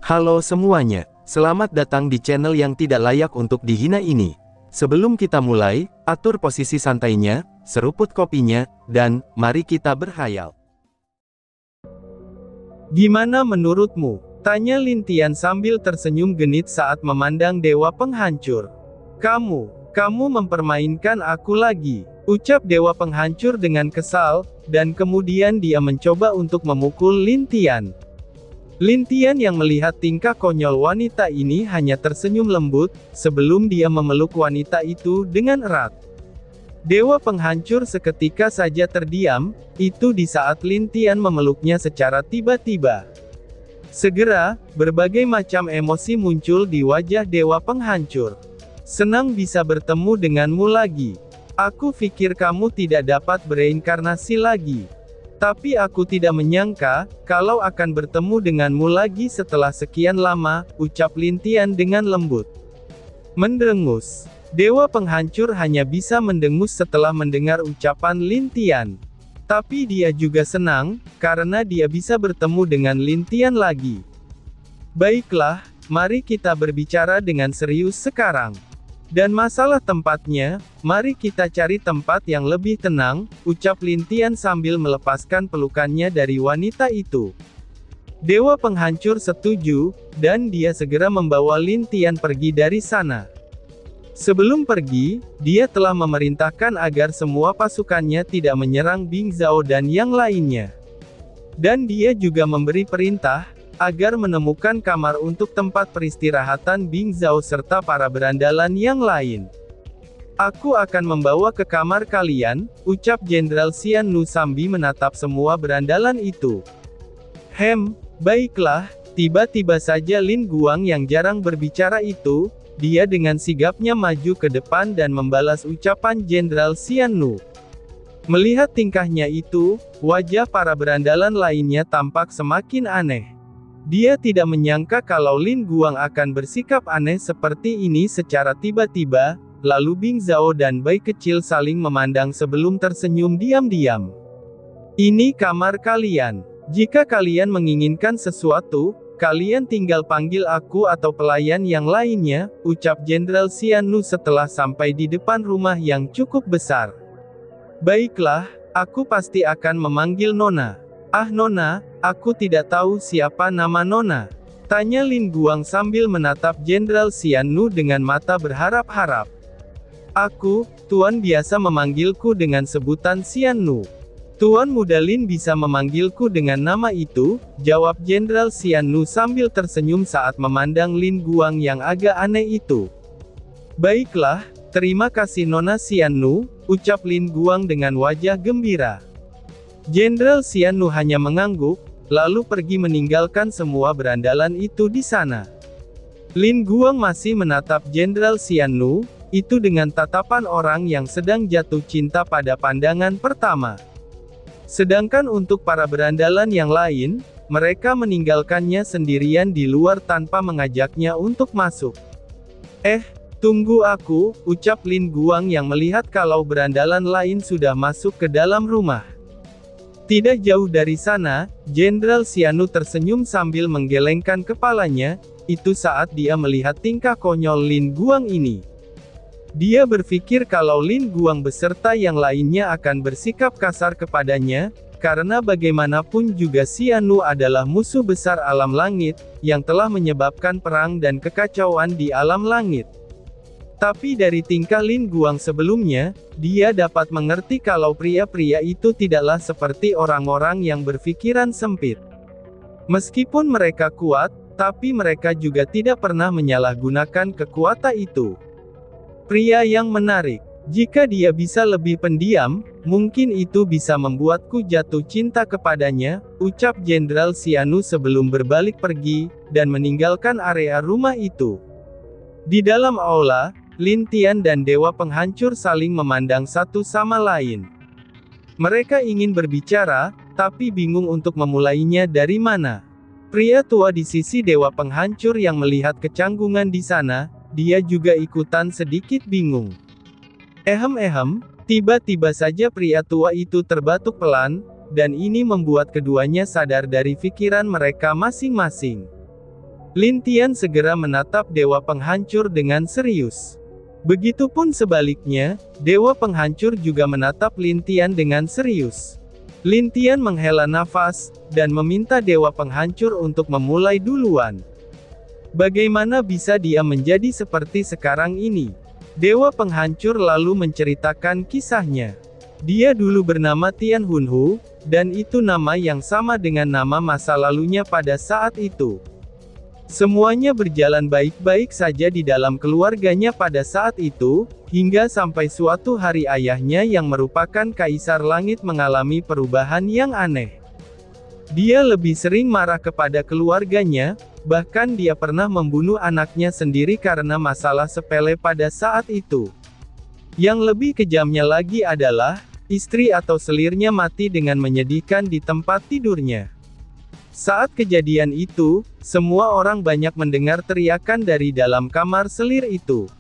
Halo semuanya, selamat datang di channel yang tidak layak untuk dihina ini. Sebelum kita mulai, atur posisi santainya, seruput kopinya, dan mari kita berhayal. Gimana menurutmu? Tanya Lin Tian sambil tersenyum genit saat memandang dewa penghancur. Kamu mempermainkan aku lagi, ucap dewa penghancur dengan kesal, dan kemudian dia mencoba untuk memukul Lin Tian. Lin Tian yang melihat tingkah konyol wanita ini hanya tersenyum lembut, sebelum dia memeluk wanita itu dengan erat. Dewa penghancur seketika saja terdiam, itu di saat Lin Tian memeluknya secara tiba-tiba. Segera, berbagai macam emosi muncul di wajah dewa penghancur. Senang bisa bertemu denganmu lagi. Aku pikir kamu tidak dapat bereinkarnasi lagi. Tapi aku tidak menyangka, kalau akan bertemu denganmu lagi setelah sekian lama, ucap Lin Tian dengan lembut. Mendengus. Dewa penghancur hanya bisa mendengus setelah mendengar ucapan Lin Tian. Tapi dia juga senang, karena dia bisa bertemu dengan Lin Tian lagi. Baiklah, mari kita berbicara dengan serius sekarang. Dan masalah tempatnya, mari kita cari tempat yang lebih tenang, ucap Lin Tian sambil melepaskan pelukannya dari wanita itu. Dewa penghancur setuju, dan dia segera membawa Lin Tian pergi dari sana. Sebelum pergi, dia telah memerintahkan agar semua pasukannya tidak menyerang Bing Zhao dan yang lainnya. Dan dia juga memberi perintah, agar menemukan kamar untuk tempat peristirahatan Bing Zhao serta para berandalan yang lain. Aku akan membawa ke kamar kalian, ucap Jenderal Xian Nu sambil menatap semua berandalan itu. Baiklah, tiba-tiba saja Lin Guang yang jarang berbicara itu, dia dengan sigapnya maju ke depan dan membalas ucapan Jenderal Xian Nu. Melihat tingkahnya itu, wajah para berandalan lainnya tampak semakin aneh. Dia tidak menyangka kalau Lin Guang akan bersikap aneh seperti ini secara tiba-tiba, lalu Bing Zhao dan Bai kecil saling memandang sebelum tersenyum diam-diam. Ini kamar kalian. Jika kalian menginginkan sesuatu, kalian tinggal panggil aku atau pelayan yang lainnya, ucap Jenderal Xian Nu setelah sampai di depan rumah yang cukup besar. Baiklah, aku pasti akan memanggil Nona. Ah Nona, aku tidak tahu siapa nama Nona. Tanya Lin Guang sambil menatap Jenderal Xian Nu dengan mata berharap-harap. Aku, Tuan biasa memanggilku dengan sebutan Xian Nu. Tuan Muda Lin bisa memanggilku dengan nama itu, jawab Jenderal Xian Nu sambil tersenyum saat memandang Lin Guang yang agak aneh itu. Baiklah, terima kasih Nona Xian Nu, ucap Lin Guang dengan wajah gembira. Jenderal Xian Nu hanya mengangguk, lalu pergi meninggalkan semua berandalan itu di sana. Lin Guang masih menatap Jenderal Xian Nu, itu dengan tatapan orang yang sedang jatuh cinta pada pandangan pertama. Sedangkan untuk para berandalan yang lain, mereka meninggalkannya sendirian di luar tanpa mengajaknya untuk masuk. Tunggu aku, ucap Lin Guang yang melihat kalau berandalan lain sudah masuk ke dalam rumah. Tidak jauh dari sana, Jenderal Xian Nu tersenyum sambil menggelengkan kepalanya, itu saat dia melihat tingkah konyol Lin Guang ini. Dia berpikir kalau Lin Guang beserta yang lainnya akan bersikap kasar kepadanya, karena bagaimanapun juga Xian Nu adalah musuh besar alam langit, yang telah menyebabkan perang dan kekacauan di alam langit. Tapi dari tingkah Lin Guang sebelumnya, dia dapat mengerti kalau pria-pria itu tidaklah seperti orang-orang yang berpikiran sempit. Meskipun mereka kuat, tapi mereka juga tidak pernah menyalahgunakan kekuatan itu. Pria yang menarik. Jika dia bisa lebih pendiam, mungkin itu bisa membuatku jatuh cinta kepadanya, ucap Jenderal Xian Nu sebelum berbalik pergi, dan meninggalkan area rumah itu. Di dalam aula, Lin Tian dan Dewa Penghancur saling memandang satu sama lain. Mereka ingin berbicara, tapi bingung untuk memulainya dari mana. Pria tua di sisi Dewa Penghancur yang melihat kecanggungan di sana, dia juga ikutan sedikit bingung. Tiba-tiba saja pria tua itu terbatuk pelan, dan ini membuat keduanya sadar dari pikiran mereka masing-masing. Lin Tian segera menatap Dewa Penghancur dengan serius. Begitupun sebaliknya, Dewa Penghancur juga menatap Lin Tian dengan serius. Lin Tian menghela nafas, dan meminta Dewa Penghancur untuk memulai duluan. Bagaimana bisa dia menjadi seperti sekarang ini? Dewa Penghancur lalu menceritakan kisahnya. Dia dulu bernama Tian Hunhu, dan itu nama yang sama dengan nama masa lalunya pada saat itu. Semuanya berjalan baik-baik saja di dalam keluarganya pada saat itu, hingga sampai suatu hari ayahnya yang merupakan Kaisar Langit mengalami perubahan yang aneh. Dia lebih sering marah kepada keluarganya, bahkan dia pernah membunuh anaknya sendiri karena masalah sepele pada saat itu. Yang lebih kejamnya lagi adalah, istri atau selirnya mati dengan menyedihkan di tempat tidurnya. Saat kejadian itu, semua orang banyak mendengar teriakan dari dalam kamar selir itu.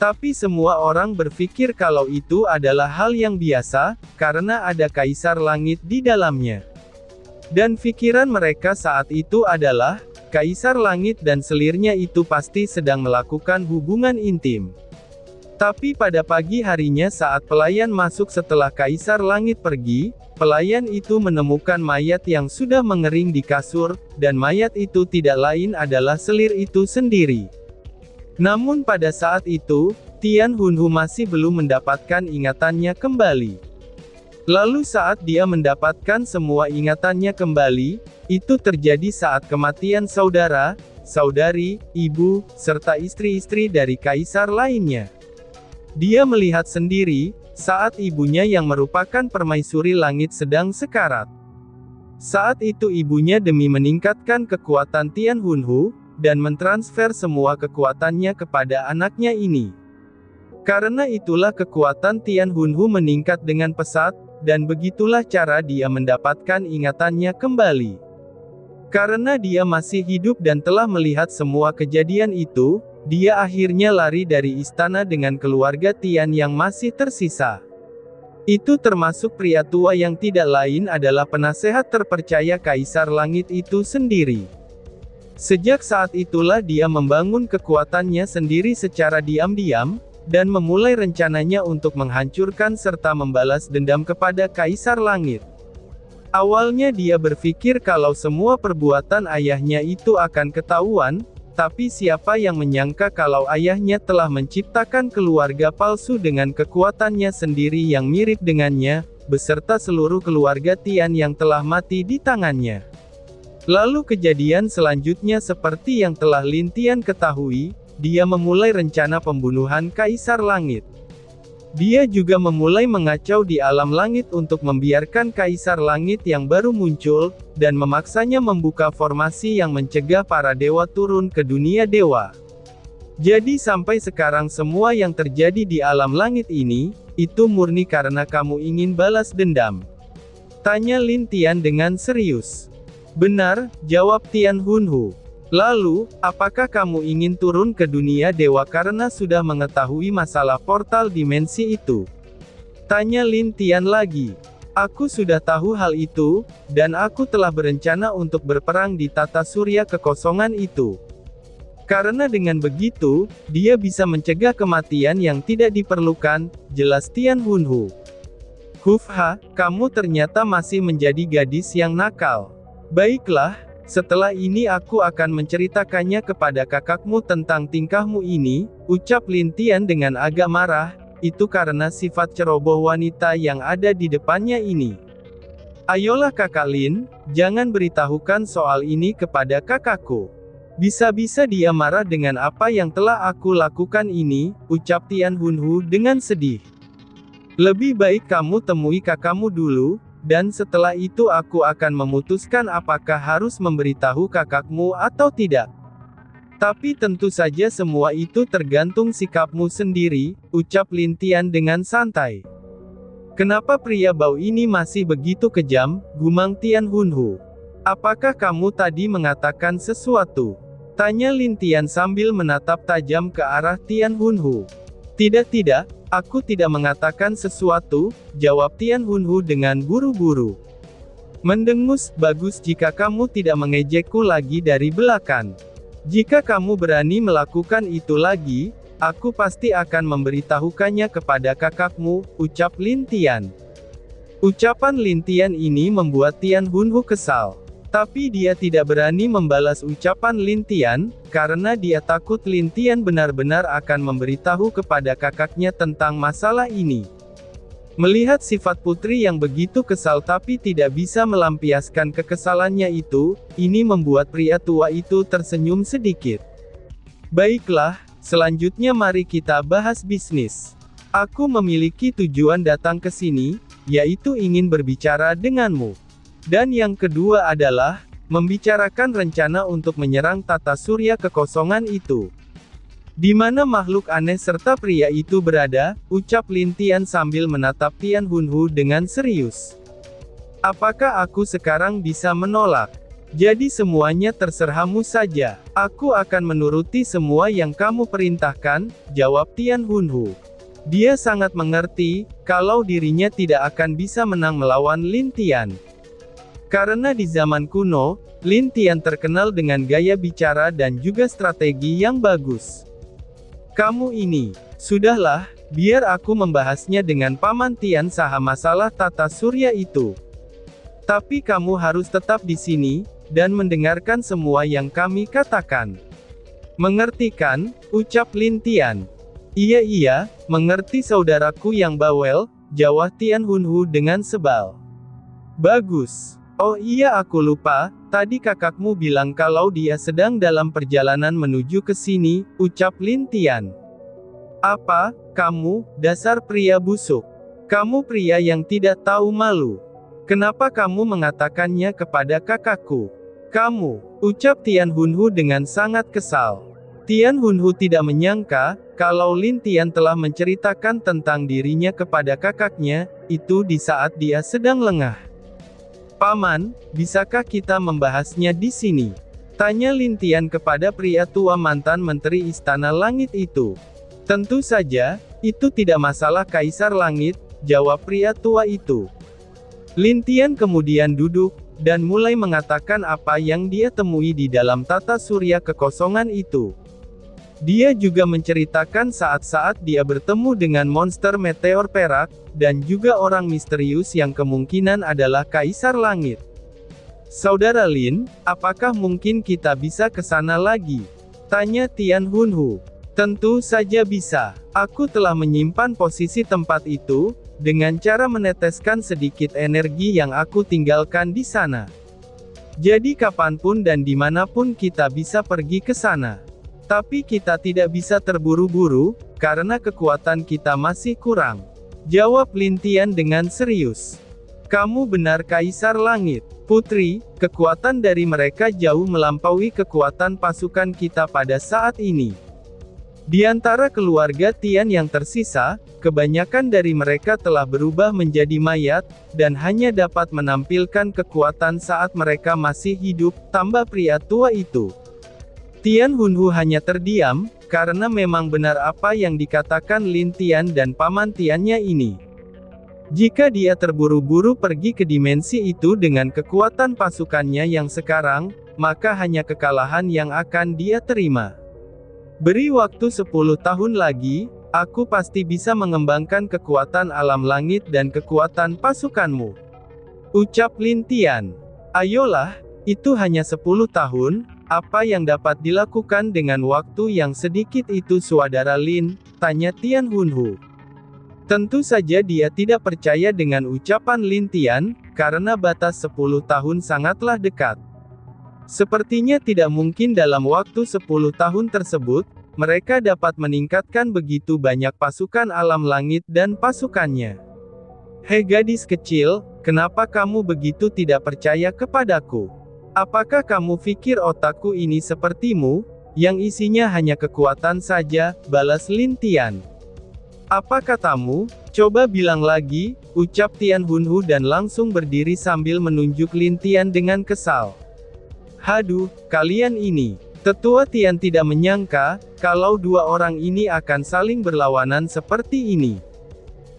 Tapi semua orang berpikir kalau itu adalah hal yang biasa, karena ada Kaisar Langit di dalamnya. Dan pikiran mereka saat itu adalah, Kaisar Langit dan selirnya itu pasti sedang melakukan hubungan intim. Tapi pada pagi harinya saat pelayan masuk setelah Kaisar Langit pergi, pelayan itu menemukan mayat yang sudah mengering di kasur, dan mayat itu tidak lain adalah selir itu sendiri. Namun pada saat itu, Tian Hunhu masih belum mendapatkan ingatannya kembali. Lalu saat dia mendapatkan semua ingatannya kembali, itu terjadi saat kematian saudara, saudari, ibu, serta istri-istri dari kaisar lainnya. Dia melihat sendiri, saat ibunya yang merupakan permaisuri langit sedang sekarat. Saat itu ibunya demi meningkatkan kekuatan Tian Hunhu, dan mentransfer semua kekuatannya kepada anaknya ini. Karena itulah kekuatan Tian Hunhu meningkat dengan pesat, dan begitulah cara dia mendapatkan ingatannya kembali. Karena dia masih hidup dan telah melihat semua kejadian itu, dia akhirnya lari dari istana dengan keluarga Tian yang masih tersisa. Itu termasuk pria tua yang tidak lain adalah penasehat terpercaya Kaisar Langit itu sendiri. Sejak saat itulah dia membangun kekuatannya sendiri secara diam-diam, dan memulai rencananya untuk menghancurkan serta membalas dendam kepada Kaisar Langit. Awalnya dia berpikir kalau semua perbuatan ayahnya itu akan ketahuan, tapi siapa yang menyangka kalau ayahnya telah menciptakan keluarga palsu dengan kekuatannya sendiri yang mirip dengannya, beserta seluruh keluarga Tian yang telah mati di tangannya. Lalu kejadian selanjutnya seperti yang telah Lin Tian ketahui, dia memulai rencana pembunuhan Kaisar Langit. Dia juga memulai mengacau di alam langit untuk membiarkan Kaisar Langit yang baru muncul, dan memaksanya membuka formasi yang mencegah para dewa turun ke dunia dewa. Jadi sampai sekarang semua yang terjadi di alam langit ini, itu murni karena kamu ingin balas dendam. Tanya Lin Tian dengan serius. Benar, jawab Tian Hunhu. Lalu, apakah kamu ingin turun ke dunia dewa karena sudah mengetahui masalah portal dimensi itu? Tanya Lin Tian lagi. Aku sudah tahu hal itu, dan aku telah berencana untuk berperang di tata surya kekosongan itu. Karena dengan begitu, dia bisa mencegah kematian yang tidak diperlukan, jelas Tian Hunhu. Hufha, kamu ternyata masih menjadi gadis yang nakal. Baiklah. Setelah ini aku akan menceritakannya kepada kakakmu tentang tingkahmu ini, ucap Lin Tian dengan agak marah, itu karena sifat ceroboh wanita yang ada di depannya ini. Ayolah kakak Lin, jangan beritahukan soal ini kepada kakakku. Bisa-bisa dia marah dengan apa yang telah aku lakukan ini, ucap Tian Hunhu dengan sedih. Lebih baik kamu temui kakakmu dulu, dan setelah itu aku akan memutuskan apakah harus memberitahu kakakmu atau tidak. Tapi tentu saja semua itu tergantung sikapmu sendiri, ucap Lin Tian dengan santai. Kenapa pria bau ini masih begitu kejam, gumam Tian Hunhu. Apakah kamu tadi mengatakan sesuatu? Tanya Lin Tian sambil menatap tajam ke arah Tian Hunhu. Tidak, aku tidak mengatakan sesuatu, jawab Tian Hunhu dengan buru-buru. Mendengus, bagus jika kamu tidak mengejekku lagi dari belakang. Jika kamu berani melakukan itu lagi, aku pasti akan memberitahukannya kepada kakakmu, ucap Lin Tian. Ucapan Lin Tian ini membuat Tian Hunhu kesal. Tapi dia tidak berani membalas ucapan Lin Tian, karena dia takut Lin Tian benar-benar akan memberitahu kepada kakaknya tentang masalah ini. Melihat sifat putri yang begitu kesal tapi tidak bisa melampiaskan kekesalannya itu, ini membuat pria tua itu tersenyum sedikit. Baiklah, selanjutnya mari kita bahas bisnis. Aku memiliki tujuan datang ke sini, yaitu ingin berbicara denganmu. Dan yang kedua adalah, membicarakan rencana untuk menyerang tata surya kekosongan itu. Di mana makhluk aneh serta pria itu berada, ucap Lin Tian sambil menatap Tian Hunhu dengan serius. Apakah aku sekarang bisa menolak? Jadi semuanya terserahmu saja. Aku akan menuruti semua yang kamu perintahkan, jawab Tian Hunhu. Dia sangat mengerti, kalau dirinya tidak akan bisa menang melawan Lin Tian. Karena di zaman kuno, Lin Tian terkenal dengan gaya bicara dan juga strategi yang bagus. Kamu ini, sudahlah, biar aku membahasnya dengan Paman Tian saha masalah tata surya itu. Tapi kamu harus tetap di sini, dan mendengarkan semua yang kami katakan. Mengerti kan, ucap Lin Tian. Iya, mengerti saudaraku yang bawel, jawab Tian Hunhu dengan sebal. Bagus. Oh iya aku lupa, tadi kakakmu bilang kalau dia sedang dalam perjalanan menuju ke sini, ucap Lin Tian. Apa, kamu, dasar pria busuk. Kamu pria yang tidak tahu malu. Kenapa kamu mengatakannya kepada kakakku? Kamu, ucap Tian Hunhu dengan sangat kesal. Tian Hunhu tidak menyangka, kalau Lin Tian telah menceritakan tentang dirinya kepada kakaknya, itu di saat dia sedang lengah. Paman, bisakah kita membahasnya di sini? Tanya Lin Tian kepada pria tua mantan menteri Istana Langit itu. Tentu saja, itu tidak masalah Kaisar Langit, jawab pria tua itu. Lin Tian kemudian duduk, dan mulai mengatakan apa yang dia temui di dalam tata surya kekosongan itu. Dia juga menceritakan saat-saat dia bertemu dengan monster meteor perak, dan juga orang misterius yang kemungkinan adalah Kaisar Langit. Saudara Lin, apakah mungkin kita bisa ke sana lagi? Tanya Tian Hunhu. Tentu saja bisa. Aku telah menyimpan posisi tempat itu, dengan cara meneteskan sedikit energi yang aku tinggalkan di sana. Jadi kapanpun dan dimanapun kita bisa pergi ke sana. Tapi kita tidak bisa terburu-buru, karena kekuatan kita masih kurang. Jawab Lin Tian dengan serius. Kamu benar Kaisar Langit. Putri, kekuatan dari mereka jauh melampaui kekuatan pasukan kita pada saat ini. Di antara keluarga Tian yang tersisa, kebanyakan dari mereka telah berubah menjadi mayat, dan hanya dapat menampilkan kekuatan saat mereka masih hidup, tambah pria tua itu. Tian Hunhu hanya terdiam, karena memang benar apa yang dikatakan Lin Tian dan Paman Tiannya ini. Jika dia terburu-buru pergi ke dimensi itu dengan kekuatan pasukannya yang sekarang, maka hanya kekalahan yang akan dia terima. Beri waktu 10 tahun lagi, aku pasti bisa mengembangkan kekuatan alam langit dan kekuatan pasukanmu. Ucap Lin Tian. Ayolah, itu hanya 10 tahun, apa yang dapat dilakukan dengan waktu yang sedikit itu saudara Lin? Tanya Tian Hunhu. Tentu saja dia tidak percaya dengan ucapan Lin Tian, karena batas 10 tahun sangatlah dekat. Sepertinya tidak mungkin dalam waktu 10 tahun tersebut, mereka dapat meningkatkan begitu banyak pasukan alam langit dan pasukannya. Hei gadis kecil, kenapa kamu begitu tidak percaya kepadaku? Apakah kamu pikir otakku ini sepertimu, yang isinya hanya kekuatan saja, balas Lin Tian. Apa katamu? Coba bilang lagi, ucap Tian Hunhu dan langsung berdiri sambil menunjuk Lin Tian dengan kesal. Haduh, kalian ini. Tetua Tian tidak menyangka, kalau dua orang ini akan saling berlawanan seperti ini.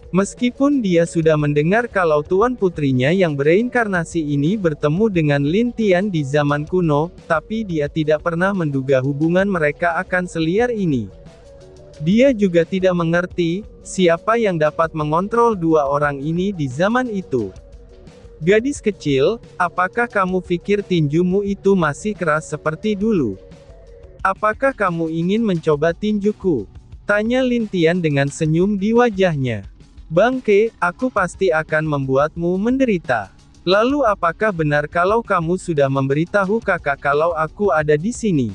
Meskipun dia sudah mendengar kalau tuan putrinya yang bereinkarnasi ini bertemu dengan Lin Tian di zaman kuno, tapi dia tidak pernah menduga hubungan mereka akan seliar ini. Dia juga tidak mengerti, siapa yang dapat mengontrol dua orang ini di zaman itu. Gadis kecil, apakah kamu pikir tinjumu itu masih keras seperti dulu? Apakah kamu ingin mencoba tinjuku? Tanya Lin Tian dengan senyum di wajahnya. Bangke, aku pasti akan membuatmu menderita. Lalu apakah benar kalau kamu sudah memberitahu kakak kalau aku ada di sini?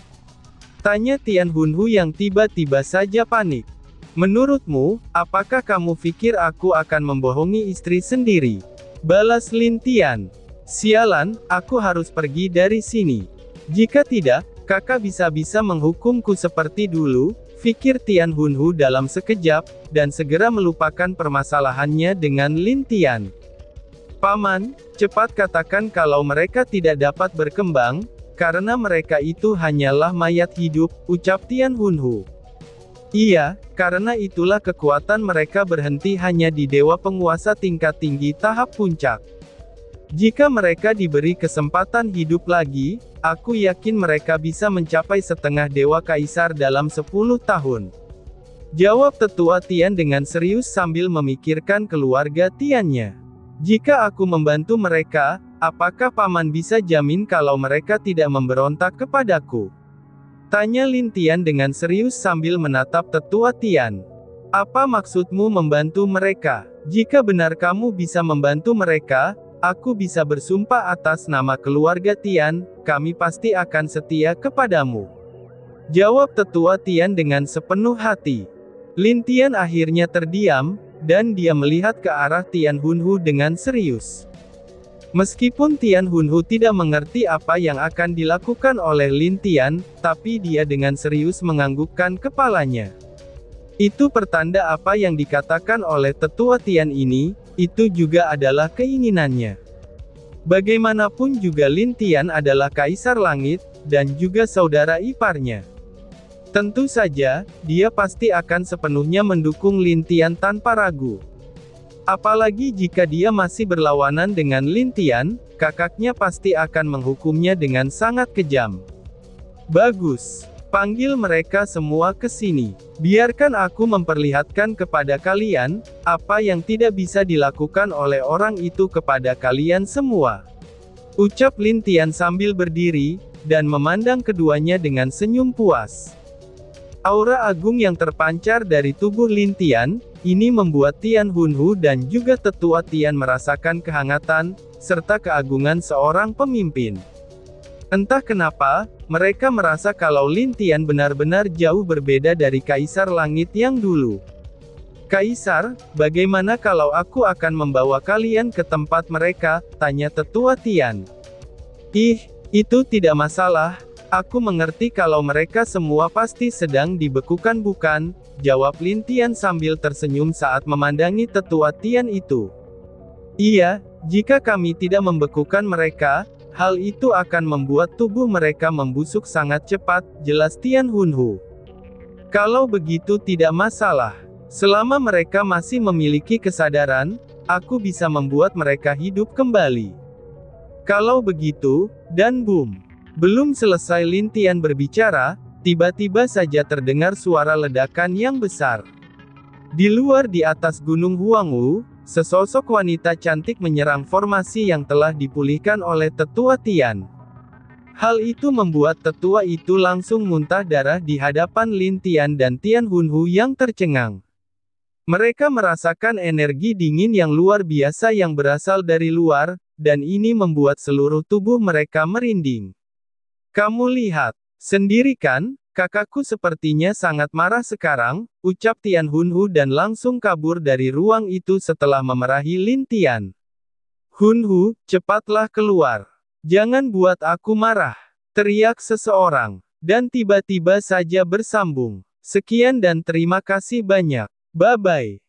Tanya Tian Hunhu yang tiba-tiba saja panik. Menurutmu, apakah kamu pikir aku akan membohongi istri sendiri? Balas Lin Tian. Sialan, aku harus pergi dari sini. Jika tidak, kakak bisa-bisa menghukumku seperti dulu, pikir Tian Hunhu dalam sekejap, dan segera melupakan permasalahannya dengan Lin Tian. Paman, cepat katakan kalau mereka tidak dapat berkembang, karena mereka itu hanyalah mayat hidup, ucap Tian Hunhu. Iya, karena itulah kekuatan mereka berhenti hanya di dewa penguasa tingkat tinggi tahap puncak. Jika mereka diberi kesempatan hidup lagi, aku yakin mereka bisa mencapai setengah dewa kaisar dalam 10 tahun. Jawab tetua Tian dengan serius sambil memikirkan keluarga Tiannya. Jika aku membantu mereka, apakah paman bisa jamin kalau mereka tidak memberontak kepadaku? Tanya Lin Tian dengan serius sambil menatap tetua Tian. Apa maksudmu membantu mereka? Jika benar kamu bisa membantu mereka, aku bisa bersumpah atas nama keluarga Tian, kami pasti akan setia kepadamu. Jawab tetua Tian dengan sepenuh hati. Lin Tian akhirnya terdiam, dan dia melihat ke arah Tian Hunhu dengan serius. Meskipun Tian Hunhu tidak mengerti apa yang akan dilakukan oleh Lin Tian, tapi dia dengan serius menganggukkan kepalanya. Itu pertanda apa yang dikatakan oleh tetua Tian ini, itu juga adalah keinginannya. Bagaimanapun juga Lin Tian adalah kaisar langit, dan juga saudara iparnya. Tentu saja, dia pasti akan sepenuhnya mendukung Lin Tian tanpa ragu. Apalagi jika dia masih berlawanan dengan Lin Tian, kakaknya pasti akan menghukumnya dengan sangat kejam. Bagus. Panggil mereka semua ke sini. Biarkan aku memperlihatkan kepada kalian, apa yang tidak bisa dilakukan oleh orang itu kepada kalian semua. Ucap Lin Tian sambil berdiri, dan memandang keduanya dengan senyum puas. Aura agung yang terpancar dari tubuh Lin Tian, ini membuat Tian Hunhu dan juga tetua Tian merasakan kehangatan, serta keagungan seorang pemimpin. Entah kenapa, mereka merasa kalau Lin Tian benar-benar jauh berbeda dari Kaisar Langit yang dulu. Kaisar, bagaimana kalau aku akan membawa kalian ke tempat mereka? Tanya tetua Tian. Ih, itu tidak masalah. Aku mengerti kalau mereka semua pasti sedang dibekukan bukan? Jawab Lin Tian sambil tersenyum saat memandangi tetua Tian itu. Iya, jika kami tidak membekukan mereka, hal itu akan membuat tubuh mereka membusuk sangat cepat, jelas Tian Hunhu. Kalau begitu tidak masalah. Selama mereka masih memiliki kesadaran, aku bisa membuat mereka hidup kembali. Kalau begitu, dan boom. Belum selesai Lin Tian berbicara, tiba-tiba saja terdengar suara ledakan yang besar. Di luar di atas Gunung Huangwu, sesosok wanita cantik menyerang formasi yang telah dipulihkan oleh tetua Tian. Hal itu membuat tetua itu langsung muntah darah di hadapan Lin Tian dan Tian Hunhu yang tercengang. Mereka merasakan energi dingin yang luar biasa yang berasal dari luar, dan ini membuat seluruh tubuh mereka merinding. Kamu lihat sendiri kan, kakakku sepertinya sangat marah sekarang, ucap Tian Hunhu dan langsung kabur dari ruang itu setelah memerahi Lin Tian. Hunhu, cepatlah keluar. Jangan buat aku marah, teriak seseorang, dan tiba-tiba saja bersambung. Sekian dan terima kasih banyak. Bye-bye.